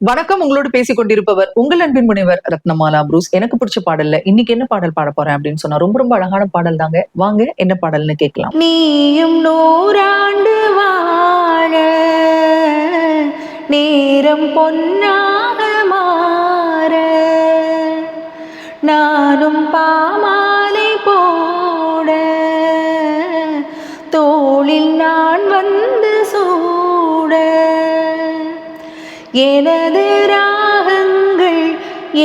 வணக்கம். உங்களோடு பேசிக் கொண்டிருப்பவர் உங்கள் அன்பின் முனைவர் ரத்னமாலா புரூஸ். எனக்கு பிடிச்ச பாடல்ல இன்னைக்கு என்ன பாடல் பாட போறேன் அப்படின்னு சொன்னா ரொம்ப ரொம்ப அழகான பாடல் தாங்க. வாங்க என்ன பாடல்னு கேட்கலாம். நீயும் நூறாண்டு வாழ நேரம் பொன்னாக மாற நானும் பாமாலை போட தோளில் நான் வந்து சூட எனது ராகங்கள்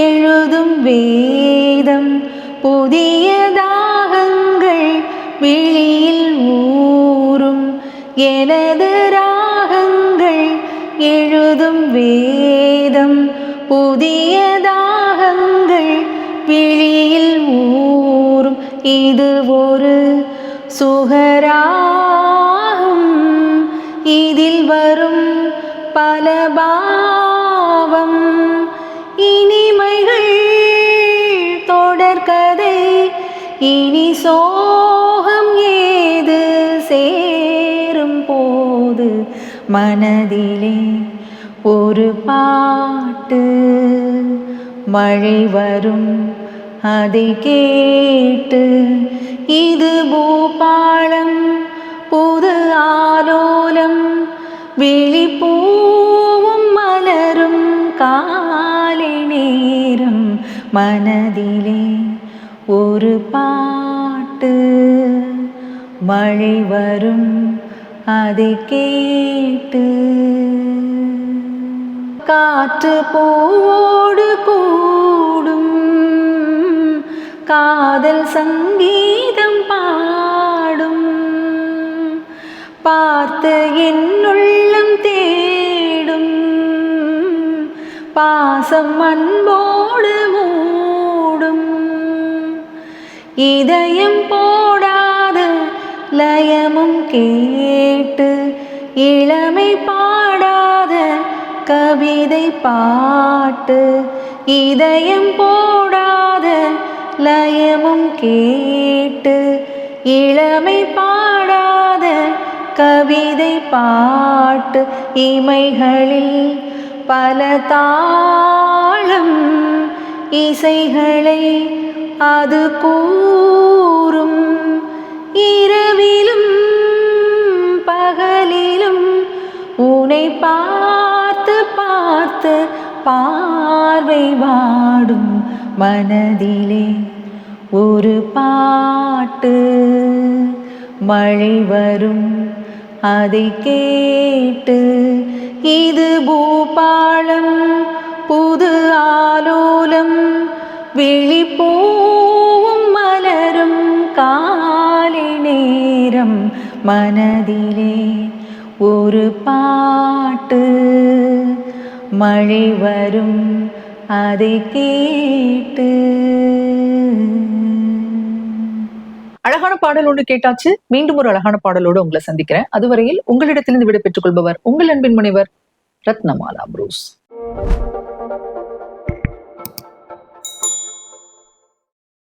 எழுதும் வேதம் புதிய தாகங்கள் விழியில் ஊறும் எனது ராகங்கள் எழுதும் வேதம் புதிய தாகங்கள் விழியில் ஊறும் இது ஒரு சுகராகும் இதில் வரும் பல பாவம் இனிமைகள் தொடர்கதை இனி சோகம் ஏது சேரும் போது மனதிலே ஒரு பாட்டு மழை வரும் அதை கேட்டு இது பூபாளம் புது ஆலோலம் விழிப்பூவும் மலரும் காலை நேரம் மனதிலே ஒரு பாட்டு மழை வரும் அதை கேட்டு காற்று பூவோடு கூடும் காதல் சங்கீதம் பாடும் பார்த்து என்னுள்ளம் தேடும் பாசம் அன்போடு மூடும் இதயம் போடாத லயமும் கேட்டு இளமை பாடாத கவிதை பாட்டு இதயம் போடாத லயமும் கேட்டு இளமை பாடாத கவிதை பாட்டு இமைகளில் பல தாளம் இசைகளை அது கூறும் இரவிலும் பகலிலும் உன்னை பார்த்து பார்த்து பார்வை வாடும் மனதிலே ஒரு பாட்டு மழை வரும் அதை கேட்டு இது பூபாளம் புது ஆலோலம் விழிப்பூவும் மலரும் காலை நேரம் மனதிலே ஒரு பாட்டு மழை வரும் அதை கேட்டு. அழகான பாடல் ஒன்று கேட்டாச்சு. மீண்டும் ஒரு அழகான பாடலோடு உங்களை சந்திக்கிறேன். அதுவரையில் உங்களிடத்திலிருந்து விடை பெற்றுக் கொள்பவர் உங்கள் அன்பின் முனைவர் ரத்னமாலா புரூஸ்.